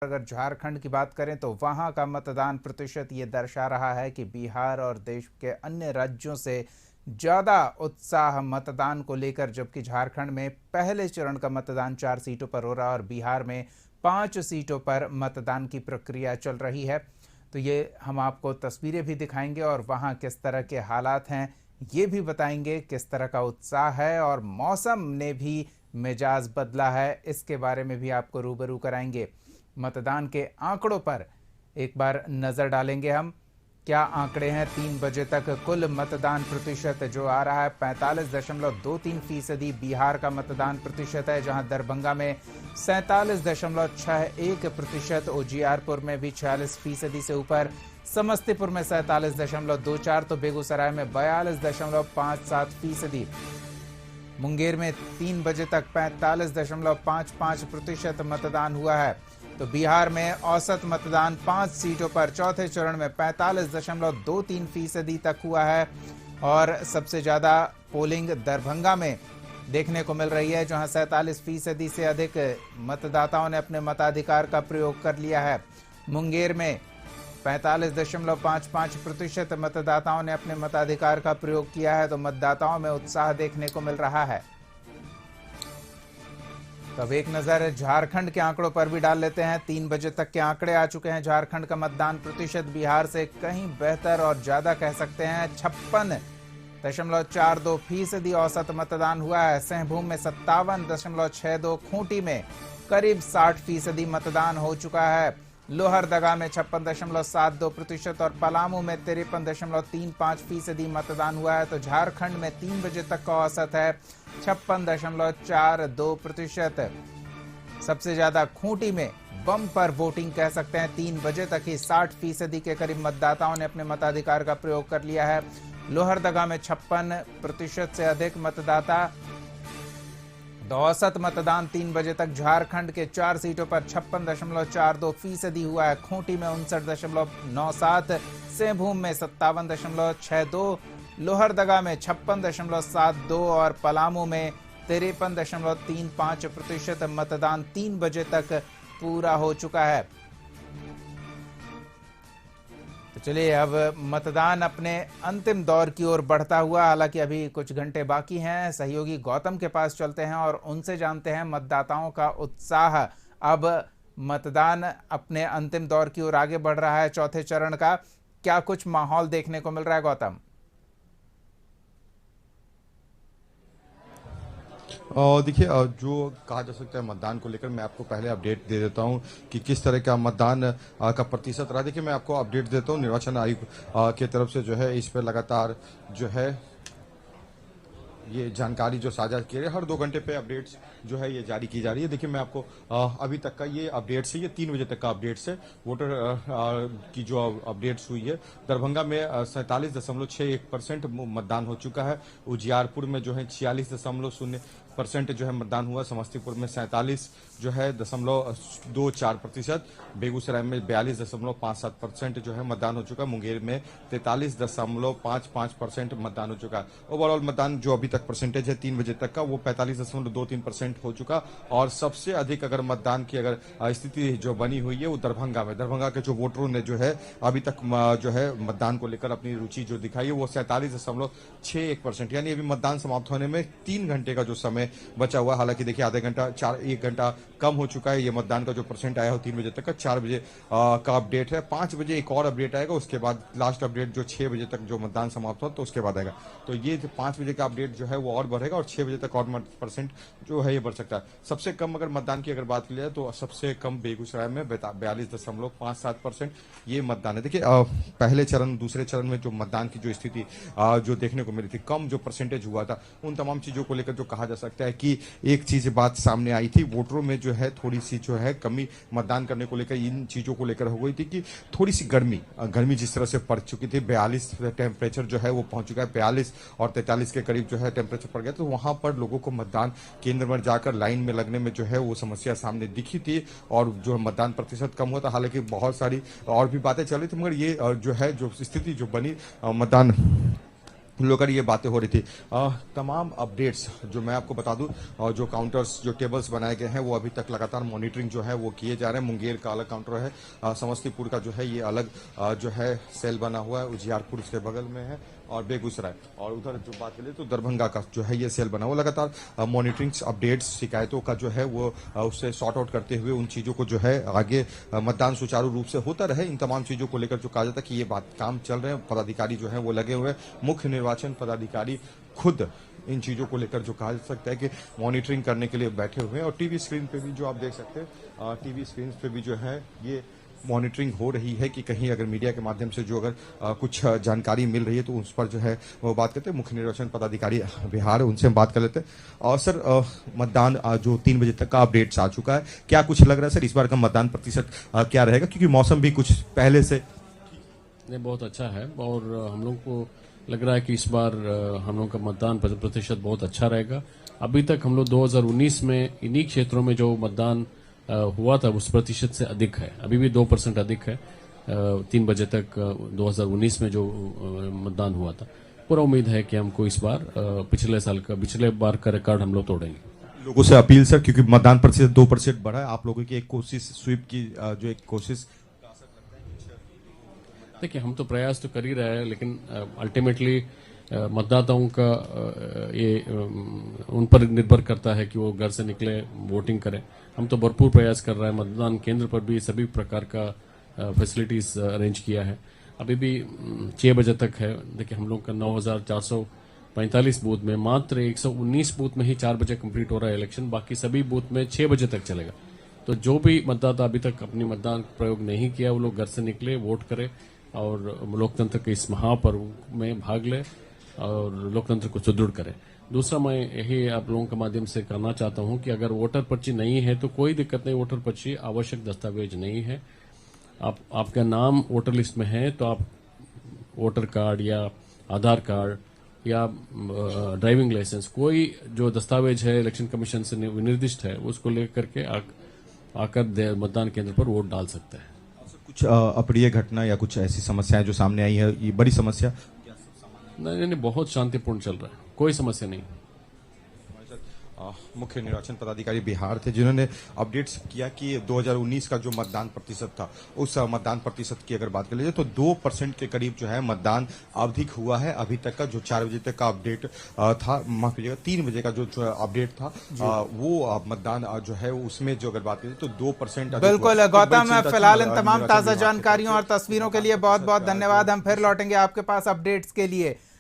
अगर झारखंड की बात करें तो वहां का मतदान प्रतिशत ये दर्शा रहा है कि बिहार और देश के अन्य राज्यों से ज़्यादा उत्साह मतदान को लेकर, जबकि झारखंड में पहले चरण का मतदान 4 सीटों पर हो रहा है और बिहार में 5 सीटों पर मतदान की प्रक्रिया चल रही है। तो ये हम आपको तस्वीरें भी दिखाएंगे और वहाँ किस तरह के हालात हैं ये भी बताएंगे, किस तरह का उत्साह है और मौसम ने भी मिजाज बदला है, इसके बारे में भी आपको रूबरू कराएंगे। मतदान के आंकड़ों पर एक बार नज़र डालेंगे हम। क्या आंकड़े हैं 3 बजे तक? कुल मतदान प्रतिशत जो आ रहा है 45.23% बिहार का मतदान प्रतिशत है, जहां दरभंगा में 47.61%, उजियारपुर में भी 46% से ऊपर, समस्तीपुर में 47.24%, तो बेगूसराय में 42.57%, मुंगेर में 3 बजे तक 45.55% मतदान हुआ है। तो बिहार में औसत मतदान 5 सीटों पर चौथे चरण में 45.23% तक हुआ है और सबसे ज़्यादा पोलिंग दरभंगा में देखने को मिल रही है, जहां 47% से अधिक मतदाताओं ने अपने मताधिकार का प्रयोग कर लिया है। मुंगेर में 45.55% मतदाताओं ने अपने मताधिकार का प्रयोग किया है। तो मतदाताओं में उत्साह देखने को मिल रहा है। तो अब एक नज़र झारखंड के आंकड़ों पर भी डाल लेते हैं। 3 बजे तक के आंकड़े आ चुके हैं। झारखंड का मतदान प्रतिशत बिहार से कहीं बेहतर और ज़्यादा कह सकते हैं, 56.42% औसत मतदान हुआ है। सिंहभूम में 57.62, खूंटी में करीब 60% मतदान हो चुका है। लोहरदगा में 56.72% और पलामू में 53.35% मतदान हुआ है। तो झारखंड में 3 बजे तक का औसत है 56.42%। सबसे ज्यादा खूंटी में बम्पर वोटिंग कह सकते हैं, 3 बजे तक ही 60% के करीब मतदाताओं ने अपने मताधिकार का प्रयोग कर लिया है। लोहरदगा में 56% से अधिक मतदाता। तो औसत मतदान 3 बजे तक झारखंड के 4 सीटों पर 56.42% हुआ है। खूंटी में 59.97, सिंहभूम में 57.62, लोहरदगा में 56.72 और पलामू में 53.35% मतदान 3 बजे तक पूरा हो चुका है। तो चलिए अब मतदान अपने अंतिम दौर की ओर बढ़ता हुआ, हालांकि अभी कुछ घंटे बाकी हैं, सहयोगी गौतम के पास चलते हैं और उनसे जानते हैं मतदाताओं का उत्साह। अब मतदान अपने अंतिम दौर की ओर आगे बढ़ रहा है, चौथे चरण का क्या कुछ माहौल देखने को मिल रहा है गौतम? देखिए, जो कहा जा सकता है मतदान को लेकर मैं आपको पहले अपडेट दे देता हूं कि किस तरह का मतदान का प्रतिशत रहा। देखिए, मैं आपको अपडेट देता हूं निर्वाचन आयोग की तरफ से जो है इस पर लगातार जो है ये जानकारी जो साझा की रही है, हर 2 घंटे पे अपडेट्स जो है ये जारी की जा रही है। देखिए, मैं आपको अभी तक का ये अपडेट्स है, ये 3 बजे तक का अपडेट्स है। वोटर की जो अपडेट्स हुई है, दरभंगा में 47.61% मतदान हो चुका है। उजियारपुर में जो है 46.0% जो है मतदान हुआ। समस्तीपुर में 47 जो है 0.24%, बेगूसराय में 42.57% जो है मतदान हो चुका है। मुंगेर में 43.55% मतदान हो चुका है। ओवरऑल मतदान जो अभी तक परसेंटेज है 3 बजे तक का, वो 45.23% हो चुका। और सबसे अधिक अगर मतदान की अगर स्थिति जो बनी हुई है वो दरभंगा के जो वोटरों ने जो है अभी तक जो है मतदान को लेकर अपनी रुचि जो दिखाई है वो 47.61%, यानी अभी मतदान समाप्त होने में 3 घंटे का जो समय बचा हुआ। हालांकि देखिए, आधे घंटा 1 घंटा कम हो चुका है। ये मतदान का जो परसेंट आया हो 3 बजे तक का, 4 बजे का अपडेट है। 5 बजे एक और अपडेट आएगा, उसके बाद लास्ट अपडेट जो 6 बजे तक जो मतदान समाप्त हो तो उसके बाद आएगा। तो ये 5 बजे का अपडेट जो है वो और बढ़ेगा और 6 बजे तक और परसेंट जो है ये बढ़ सकता है। सबसे कम अगर मतदान की अगर बात की जाए तो सबसे कम बेगूसराय में 42.57% ये मतदान है। देखिए, पहले चरण दूसरे चरण में जो मतदान की जो स्थिति जो देखने को मिली थी, कम जो परसेंटेज हुआ था, उन तमाम चीजों को लेकर जो कहा जा सकता है कि एक चीज बात सामने आई थी, वोटरों में जो है थोड़ी सी जो है कमी मतदान करने को लेकर इन चीजों को लेकर हो गई थी कि थोड़ी सी गर्मी जिस तरह से पड़ चुकी थी। 42 टेम्परेचर जो है वो पहुंच चुका है, 42 और 43 के करीब जो है टेम्परेचर पड़ गया। तो वहां पर लोगों को मतदान केंद्र में जाकर लाइन में लगने में जो है वो समस्या सामने दिखी थी और जो मतदान प्रतिशत कम हुआ था। हालांकि बहुत सारी और भी बातें चल रही थी, मगर ये जो है जो स्थिति जो बनी मतदान लेकर ये बातें हो रही थी। तमाम अपडेट्स जो मैं आपको बता दूं, और जो काउंटर्स जो टेबल्स बनाए गए हैं वो अभी तक लगातार मॉनिटरिंग जो है वो किए जा रहे हैं। मुंगेर का अलग काउंटर है, समस्तीपुर का जो है ये अलग जो है सेल बना हुआ है, उजियारपुर उसके बगल में है, और बेगूसराय, और उधर जो बात करें तो दरभंगा का जो है ये सेल बना हुआ। लगातार मॉनिटरिंग अपडेट्स शिकायतों का जो है वो उससे सॉर्ट आउट करते हुए उन चीजों को जो है आगे मतदान सुचारू रूप से होता रहे, इन तमाम चीजों को लेकर जो कहा जाता है कि ये बात काम चल रहे हैं। पदाधिकारी जो है वो लगे हुए हैं, मुख्य निर्वाचन पदाधिकारी खुद इन चीजों को लेकर जो कहा जा सकता है कि मॉनिटरिंग करने के लिए बैठे हुए हैं। और टीवी स्क्रीन पे भी जो आप देख सकते हैं, टीवी स्क्रीन पे भी जो है ये मॉनिटरिंग हो रही है कि कहीं अगर मीडिया के माध्यम से जो अगर कुछ जानकारी मिल रही है तो उस पर जो है वो बात करते हैं। मुख्य निर्वाचन पदाधिकारी बिहार, उनसे हम बात कर लेते हैं। और सर, मतदान जो 3 बजे तक का अपडेट्स आ चुका है, क्या कुछ लग रहा है सर इस बार का मतदान प्रतिशत क्या रहेगा, क्योंकि मौसम भी कुछ पहले से नहीं बहुत अच्छा है, और हम लोग को लग रहा है कि इस बार हम लोग का मतदान प्रतिशत बहुत अच्छा रहेगा। अभी तक हम लोग 2019 में इन्हीं क्षेत्रों में जो मतदान हुआ था उस प्रतिशत से अधिक है, अभी भी 2% अधिक है 3 बजे तक 2019 में जो मतदान हुआ था। पूरा उम्मीद है कि हमको इस बार पिछले बार का रिकॉर्ड हम लोग तोड़ेंगे। लोगों से अपील सर, क्योंकि मतदान प्रतिशत 2% बढ़ा है, आप लोगों की एक कोशिश, स्वीप की जो एक कोशिश, देखिए हम तो प्रयास तो कर ही रहे हैं, लेकिन अल्टीमेटली मतदाताओं का उन पर निर्भर करता है कि वो घर से निकले, वोटिंग करें। हम तो भरपूर प्रयास कर रहे हैं, मतदान केंद्र पर भी सभी प्रकार का फैसिलिटीज अरेंज किया है। अभी भी 6 बजे तक है। देखिए हम लोग का 9,445 बूथ में मात्र 119 बूथ में ही 4 बजे कंप्लीट हो रहा है इलेक्शन, बाकी सभी बूथ में 6 बजे तक चलेगा। तो जो भी मतदाता अभी तक अपनी मतदान प्रयोग नहीं किया वो लोग घर से निकले, वोट करें और लोकतंत्र के इस महापर्व में भाग ले और लोकतंत्र को सुदृढ़ करें। दूसरा, मैं यही आप लोगों के माध्यम से कहना चाहता हूं कि अगर वोटर पर्ची नहीं है तो कोई दिक्कत नहीं, वोटर पर्ची आवश्यक दस्तावेज नहीं है। आपका नाम वोटर लिस्ट में है तो आप वोटर कार्ड या आधार कार्ड या ड्राइविंग लाइसेंस, कोई जो दस्तावेज है इलेक्शन कमीशन से निर्दिष्ट है उसको लेकर के आकर मतदान केंद्र पर वोट डाल सकते हैं। कुछ अप्रिय घटना या कुछ ऐसी समस्याएं जो सामने आई है, ये बड़ी समस्या? नहीं, बहुत शांतिपूर्ण चल रहा है, कोई समस्या नहीं। मुख्य निर्वाचन पदाधिकारी बिहार थे जिन्होंने अपडेट्स किया कि 2019 का जो मतदान प्रतिशत था उस मतदान प्रतिशत की अगर बात कर लीजिए तो 2% के करीब जो है मतदान अधिक हुआ है अभी तक का। जो 4 बजे तक का अपडेट था, माफ कीजिएगा 3 बजे का जो अपडेट था, वो मतदान जो है उसमें जो अगर बात करें तो 2% बिल्कुल गौतम, फिलहाल इन तमाम ताजा जानकारियों और तस्वीरों के लिए बहुत बहुत धन्यवाद। हम फिर लौटेंगे आपके पास अपडेट्स के लिए।